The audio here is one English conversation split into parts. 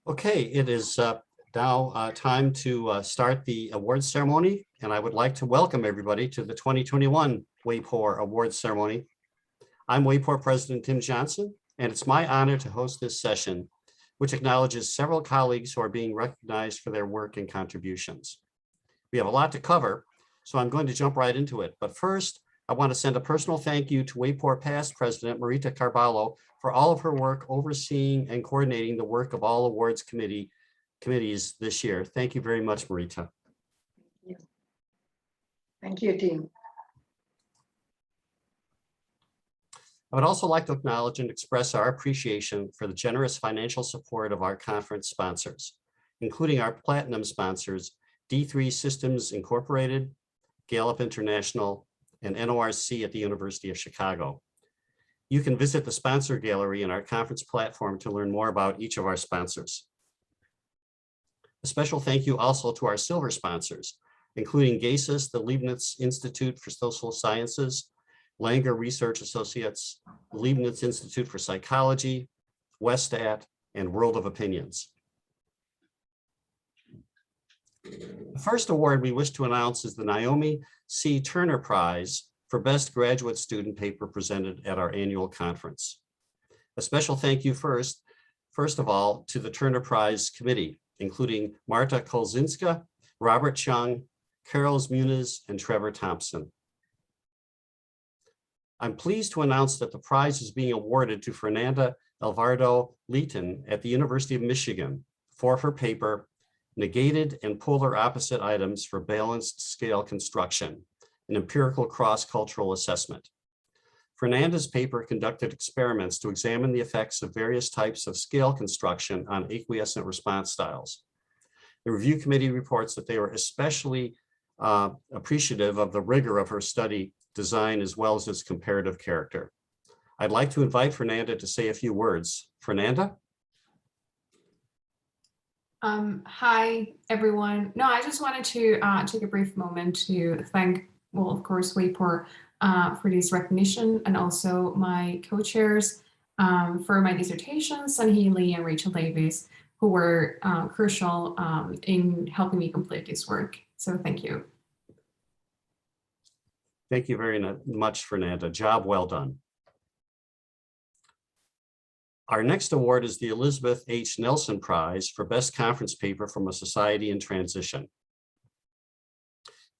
Okay, it is now time to start the awards ceremony, and I would like to welcome everybody to the 2021 WAPOR Awards Ceremony. I'm WAPOR President Tim Johnson, and it's my honor to host this session, which acknowledges several colleagues who are being recognized for their work and contributions. We have a lot to cover, so I'm going to jump right into it. But first, I want to send a personal thank you to WAPOR past President Marita Carballo for all of her work overseeing and coordinating the work of all awards committees this year. Thank you very much, Marita. Thank you, Tim. I would also like to acknowledge and express our appreciation for the generous financial support of our conference sponsors, including our platinum sponsors, D3 Systems Incorporated, Gallup International, and NORC at the University of Chicago. You can visit the sponsor gallery in our conference platform to learn more about each of our sponsors. A special thank you also to our silver sponsors, including GASIS, the Leibniz Institute for Social Sciences, Langer Research Associates, the Leibniz Institute for Psychology, WestAt, and World of Opinions. The first award we wish to announce is the Naomi C. Turner Prize for Best Graduate Student Paper presented at our annual conference. A special thank you first of all, to the Turner Prize Committee, including Marta Kolzinska, Robert Chung, Carol Muniz, and Trevor Thompson. I'm pleased to announce that the prize is being awarded to Fernanda Alvarado Leighton at the University of Michigan for her paper, Negated and Polar Opposite Items for Balanced Scale Construction, an empirical cross-cultural assessment. Fernanda's paper conducted experiments to examine the effects of various types of scale construction on acquiescent response styles. The review committee reports that they were especially appreciative of the rigor of her study design as well as its comparative character. I'd like to invite Fernanda to say a few words. Fernanda? Hi, everyone. No, I just wanted to take a brief moment to thank, well, of course, WAPOR for this recognition, and also my co-chairs for my dissertation, Sunhee Lee and Rachel Davis, who were crucial in helping me complete this work. So thank you. Thank you very much, Fernanda. Job well done. Our next award is the Elizabeth H. Nelson Prize for Best Conference Paper from a Society in Transition.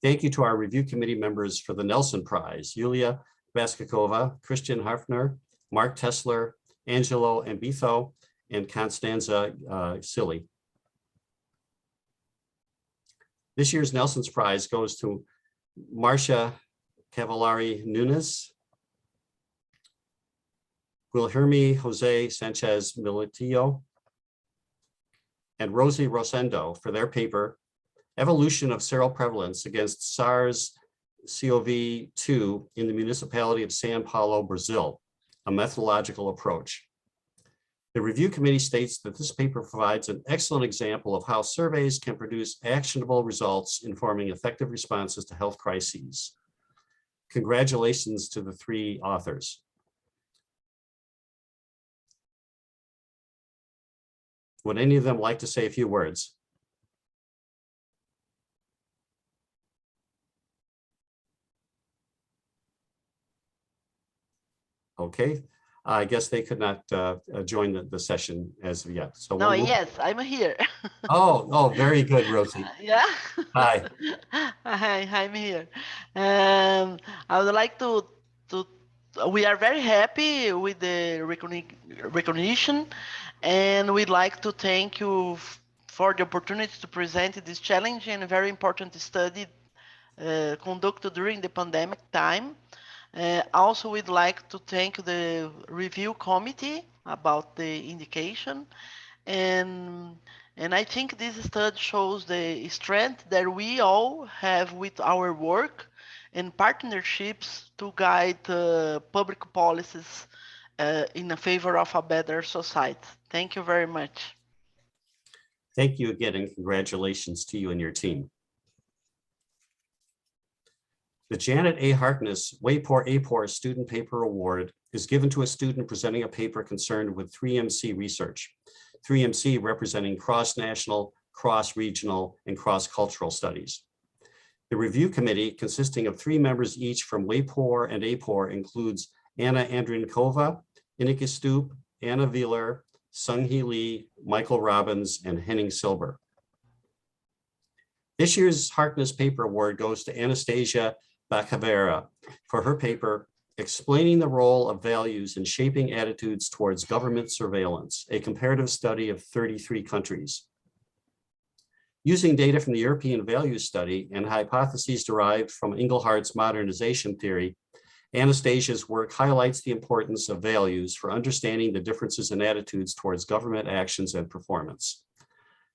Thank you to our review committee members for the Nelson Prize, Yulia Baskakova, Christian Harfner, Mark Tessler, Angelo Ambitho, and Constanza Silly. This year's Nelson's Prize goes to Marcia Cavallari Nunes, Guilherme Jose Sanchez Militillo, and Rosie Rosendo for their paper, Evolution of Seroprevalence Against SARS-CoV-2 in the Municipality of Sao Paulo, Brazil, a Methodological Approach. The review committee states that this paper provides an excellent example of how surveys can produce actionable results informing effective responses to health crises. Congratulations to the three authors. Would any of them like to say a few words? Okay, I guess they could not join the session as of yet. So no, yes, I'm here. Oh, very good, Rosie. Yeah. Hi. Hi, I'm here. I would like to. We are very happy with the recognition, and we'd like to thank you for the opportunity to present this challenging and very important study conducted during the pandemic time. Also, we'd like to thank the review committee about the indication. And I think this study shows the strength that we all have with our work and partnerships to guide public policies in favor of a better society. Thank you very much. Thank you again, and congratulations to you and your team. The Janet A. Harkness WAPOR Student Paper Award is given to a student presenting a paper concerned with 3MC research. 3MC representing cross-national, cross-regional, and cross-cultural studies. The review committee, consisting of 3 members each from WAPOR and APOR, includes Anna Andrinkova, Ineke Stoop, Anna Wheeler, Sung-Hee Lee, Michael Robbins, and Henning Silber. This year's Harkness Paper Award goes to Anastasia Bacavera for her paper, Explaining the Role of Values in Shaping Attitudes Towards Government Surveillance, a comparative study of 33 countries. Using data from the European Values Study and hypotheses derived from Englehart's modernization theory, Anastasia's work highlights the importance of values for understanding the differences in attitudes towards government actions and performance.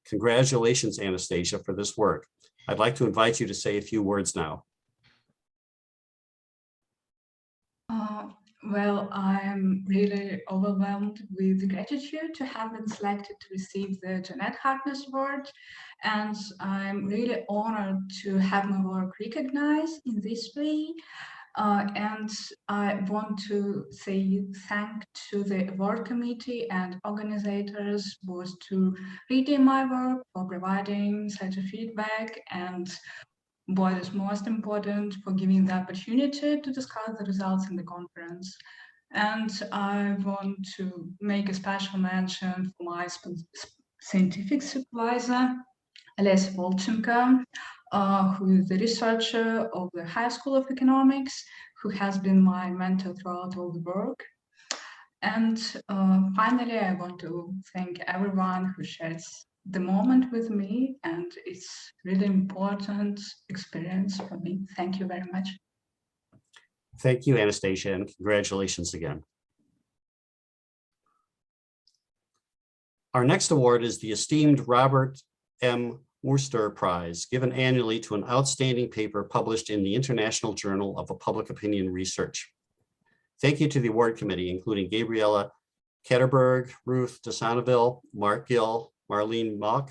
Congratulations, Anastasia, for this work. I'd like to invite you to say a few words now. Well, I'm really overwhelmed with gratitude to have been selected to receive the Jeanette Harkness Award, and I'm really honored to have my work recognized in this way. And I want to say thank to the award committee and organizers, both to reading my work, for providing such a feedback, and what is most important, for giving the opportunity to discuss the results in the conference. And I want to make a special mention for my scientific supervisor, Alexis, who is the researcher of the High School of Economics, who has been my mentor throughout all the work. And finally, I want to thank everyone who shares the moment with me, and it's really important experience for me. Thank you very much. Thank you, Anastasia, and congratulations again. Our next award is the esteemed Robert M. Worcester Prize, given annually to an outstanding paper published in the International Journal of Public Opinion Research. Thank you to the award committee, including Gabriella Ketterberg, Ruth DeSonneville, Mark Gill, Marlene Mock,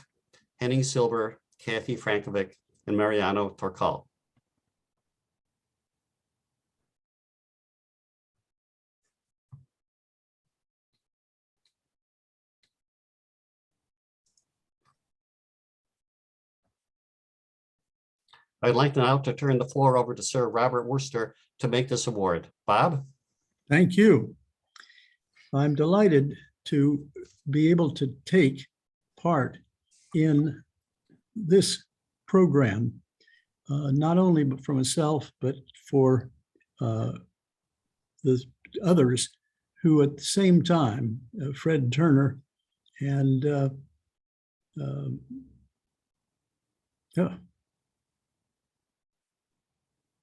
Henning Silber, Kathy Frankovic, and Mariano Torcal. I'd like now to turn the floor over to Sir Robert Worcester to make this award. Bob? Thank you. I'm delighted to be able to take part in this program, not only for myself, but for the others who at the same time, Fred Turner and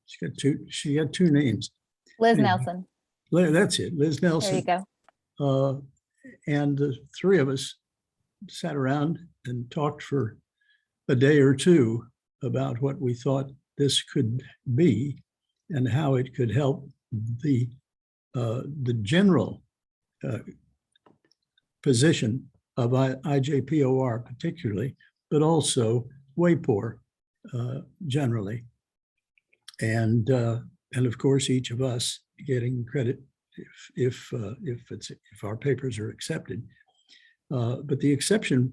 she got two names. Liz Anyway, Nelson. That's it, Liz Nelson. There you go. And the 3 of us sat around and talked for a day or two about what we thought this could be and how it could help the general position of IJPOR particularly, but also WAPOR generally. And of course, each of us getting credit if our papers are accepted. But the exception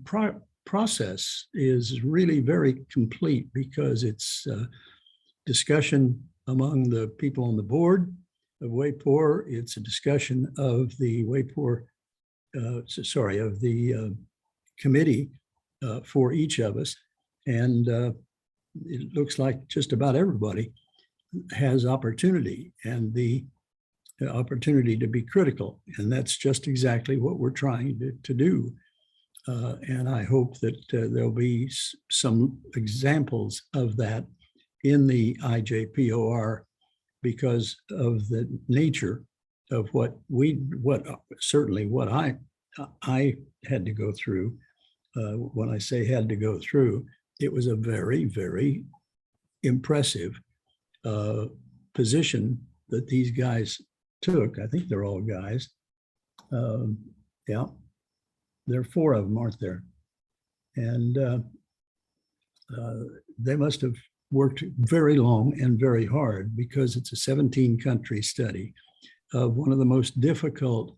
process is really very complete because it's discussion among the people on the board of WAPOR. It's a discussion of the WAPOR, of the committee for each of us. And it looks like just about everybody has opportunity and the opportunity to be critical. And that's just exactly what we're trying to do. And I hope that there'll be some examples of that in the IJPOR because of the nature of what I had to go through. When I say had to go through, it was a very, very impressive position that these guys took. I think they're all guys. Yeah, there are 4 of them, aren't there? And they must have worked very long and very hard because it's a 17-country study of one of the most difficult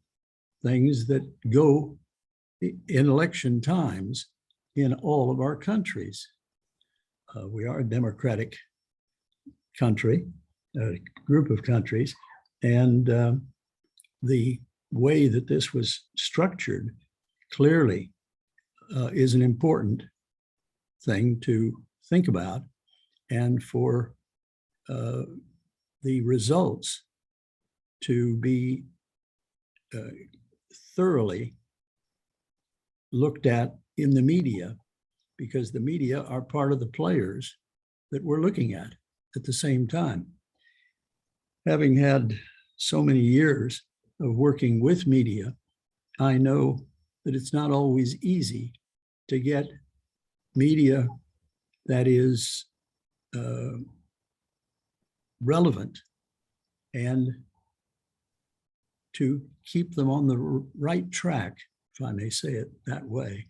things that go in election times in all of our countries. We are a democratic country, a group of countries, and the way that this was structured clearly is an important thing to think about, and for the results to be thoroughly looked at in the media, because the media are part of the players that we're looking at the same time. Having had so many years of working with media, I know that it's not always easy to get media that is relevant and to keep them on the right track, if I may say it that way,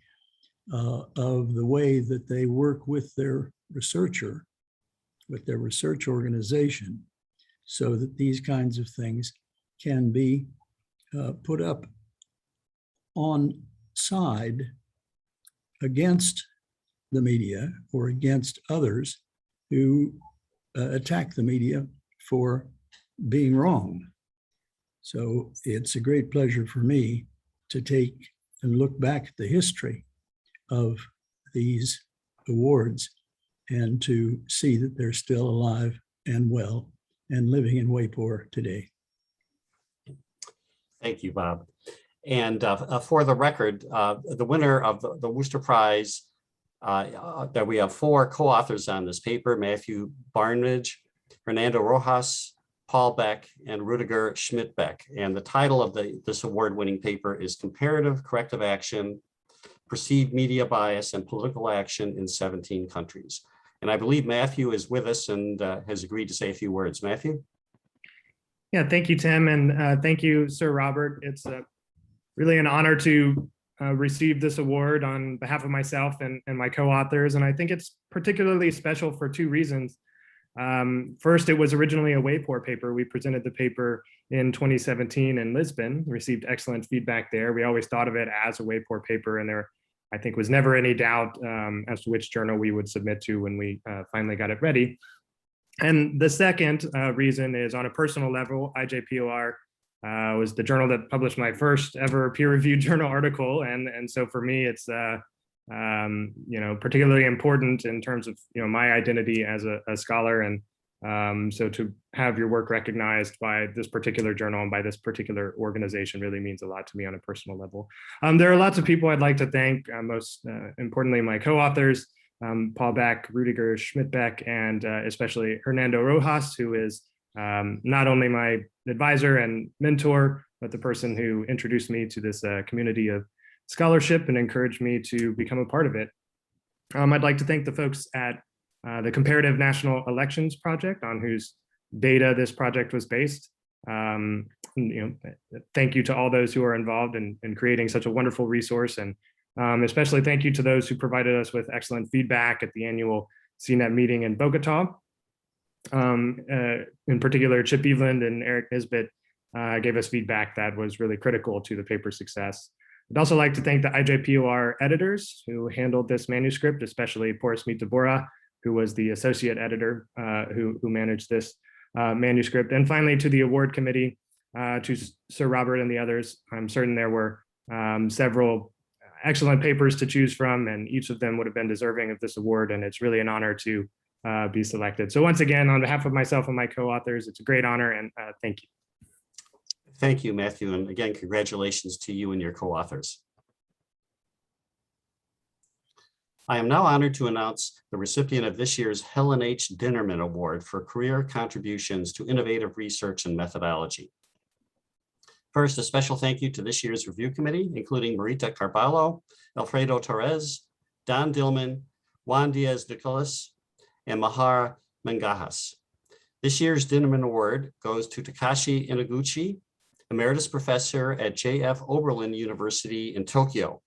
of the way that they work with their researcher, with their research organization, so that these kinds of things can be put up on side against the media or against others who attack the media for being wrong. So it's a great pleasure for me to take and look back at the history of these awards and to see that they're still alive and well and living in WAPOR today. Thank you, Bob. And for the record, the winner of the Worcester Prize, that we have 4 co-authors on this paper: Matthew Barnidge, Hernando Rojas, Paul Beck, and Rudiger Schmidt-Beck. And the title of this award-winning paper is Comparative Corrective Action, Perceived Media Bias and Political Action in 17 Countries. And I believe Matthew is with us and has agreed to say a few words. Matthew? Yeah, thank you, Tim, and thank you, Sir Robert. It's really an honor to receive this award on behalf of myself and my co-authors, and I think it's particularly special for 2 reasons. First, it was originally a WAPOR paper. We presented the paper in 2017 in Lisbon, received excellent feedback there. We always thought of it as a WAPOR paper, and there, I think, was never any doubt as to which journal we would submit to when we finally got it ready. And the second reason is, on a personal level, IJPOR was the journal that published my first ever peer-reviewed journal article, and so for me, it's particularly important in terms of my identity as a scholar, and so to have your work recognized by this particular journal and by this particular organization really means a lot to me on a personal level. There are lots of people I'd like to thank, most importantly my co-authors, Paul Beck, Rudiger Schmidt-Beck, and especially Hernando Rojas, who is not only my advisor and mentor, but the person who introduced me to this community of scholarship and encouraged me to become a part of it. I'd like to thank the folks at the Comparative National Elections Project, on whose data this project was based. Thank you to all those who are involved in creating such a wonderful resource, and especially thank you to those who provided us with excellent feedback at the annual CNET meeting in Bogota. In particular, Chip Eveland and Eric Nisbet gave us feedback that was really critical to the paper's success. I'd also like to thank the IJPOR editors who handled this manuscript, especially Porosmit Deborah, who was the associate editor who managed this manuscript. And finally, to the award committee, to Sir Robert and the others. I'm certain there were several excellent papers to choose from, and each of them would have been deserving of this award, and it's really an honor to be selected. So once again, on behalf of myself and my co-authors, it's a great honor, and thank you. Thank you, Matthew. And again, congratulations to you and your co-authors. I am now honored to announce the recipient of this year's Helen H. Dinnerman Award for career contributions to innovative research and methodology. First, a special thank you to this year's review committee, including Marita Carballo, Alfredo Torres, Don Dillman, Juan Diaz-Nicolas, and Mahara Mangajas. This year's Dinnerman Award goes to Takashi Inaguchi, Emeritus Professor at J.F. Oberlin University in Tokyo.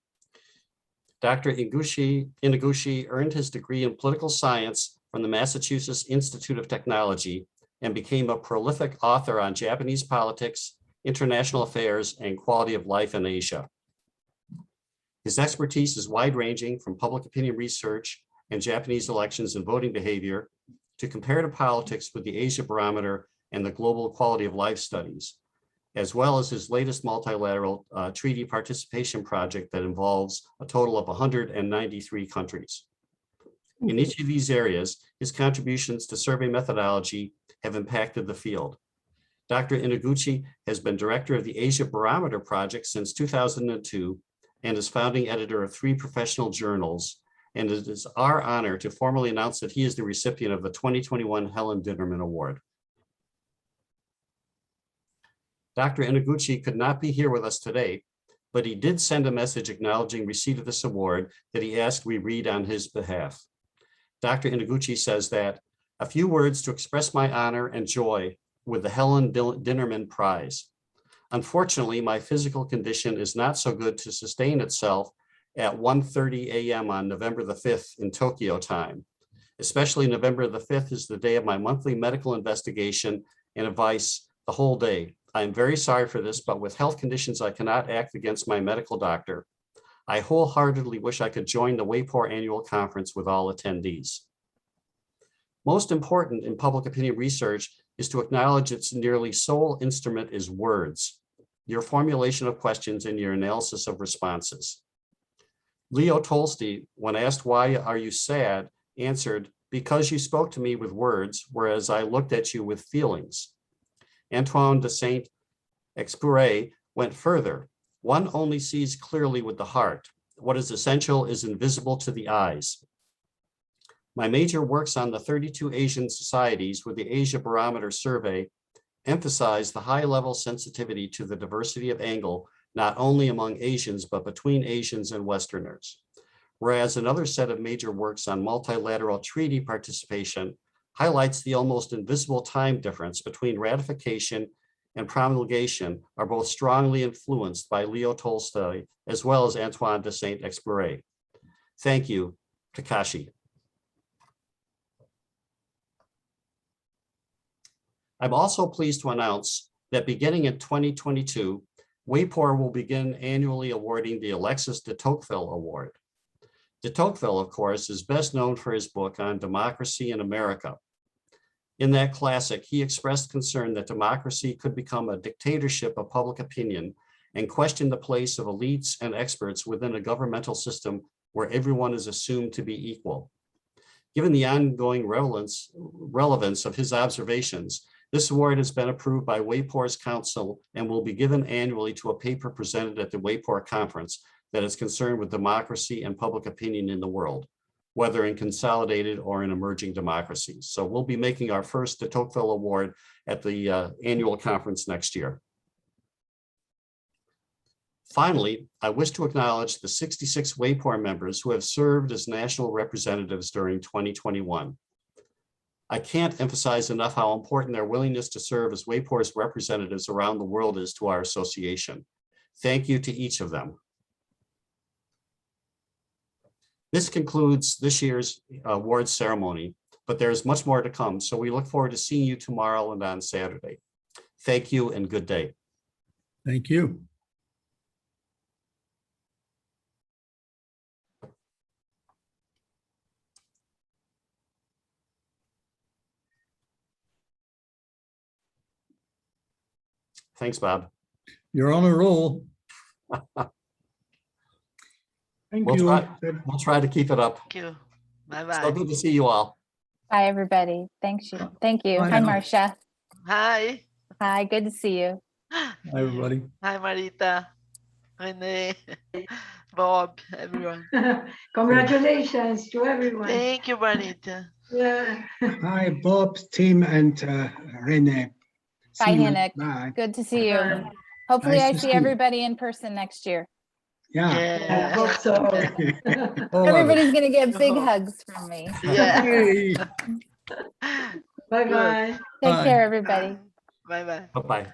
Dr. Inaguchi earned his degree in political science from the Massachusetts Institute of Technology and became a prolific author on Japanese politics, international affairs, and quality of life in Asia. His expertise is wide-ranging, from public opinion research and Japanese elections and voting behavior to comparative politics with the Asia Barometer and the Global Quality of Life Studies, as well as his latest multilateral treaty participation project that involves a total of 193 countries. In each of these areas, his contributions to survey methodology have impacted the field. Dr. Inaguchi has been director of the Asia Barometer Project since 2002 and is founding editor of 3 professional journals. And it is our honor to formally announce that he is the recipient of the 2021 Helen Dinnerman Award. Dr. Inaguchi could not be here with us today, but he did send a message acknowledging receipt of this award that he asked we read on his behalf. Dr. Inaguchi says that a few words to express my honor and joy with the Helen Dinnerman Prize. Unfortunately, my physical condition is not so good to sustain itself at 1:30 a.m. on November the 5th in Tokyo time. Especially November the 5th is the day of my monthly medical investigation and advice the whole day. I am very sorry for this, but with health conditions, I cannot act against my medical doctor. I wholeheartedly wish I could join the WAPOR annual conference with all attendees. Most important in public opinion research is to acknowledge its nearly sole instrument is words, your formulation of questions and your analysis of responses. Leo Tolstoy, when asked, "Why are you sad?" answered, "Because you spoke to me with words, whereas I looked at you with feelings." Antoine de Saint-Exupéry went further. One only sees clearly with the heart. What is essential is invisible to the eyes. My major works on the 32 Asian societies with the Asia Barometer survey emphasize the high-level sensitivity to the diversity of angle, not only among Asians, but between Asians and Westerners. Whereas another set of major works on multilateral treaty participation highlights the almost invisible time difference between ratification and promulgation are both strongly influenced by Leo Tolstoy as well as Antoine de Saint-Exupéry. Thank you, Takashi. I'm also pleased to announce that beginning in 2022, WAPOR will begin annually awarding the Alexis de Tocqueville Award. De Tocqueville, of course, is best known for his book on democracy in America. In that classic, he expressed concern that democracy could become a dictatorship of public opinion and questioned the place of elites and experts within a governmental system where everyone is assumed to be equal. Given the ongoing relevance of his observations, this award has been approved by WAPOR's council and will be given annually to a paper presented at the WAPOR conference that is concerned with democracy and public opinion in the world, whether in consolidated or in emerging democracies. So we'll be making our first de Tocqueville Award at the annual conference next year. Finally, I wish to acknowledge the 66 WAPOR members who have served as national representatives during 2021. I can't emphasize enough how important their willingness to serve as WAPOR's representatives around the world is to our association. Thank you to each of them. This concludes this year's awards ceremony, but there is much more to come, so we look forward to seeing you tomorrow and on Saturday. Thank you and good day. Thank you. Thanks, Bob. You're on a roll. Thank We'll you. try to keep it up. Thank you. Bye-bye. So good to see you all. Hi, everybody. Thank you. Thank you. Bye Hi, now. Marcia. Hi. Hi, good to see you. Hi, everybody. Hi, Marita. Renee. Bob, everyone. Congratulations to everyone. Thank you, Marita. Yeah. Hi, Bob, Tim, and Renee. Bye, See you. Hinnick. Bye. Good to see you. Bye. Hopefully Nice I to see see you. everybody in person next year. Yeah. I hope so. All of it. Everybody's going to get big hugs from me. Yeah. Hey. Bye-bye. Take Bye. care, everybody. Bye-bye. Bye-bye.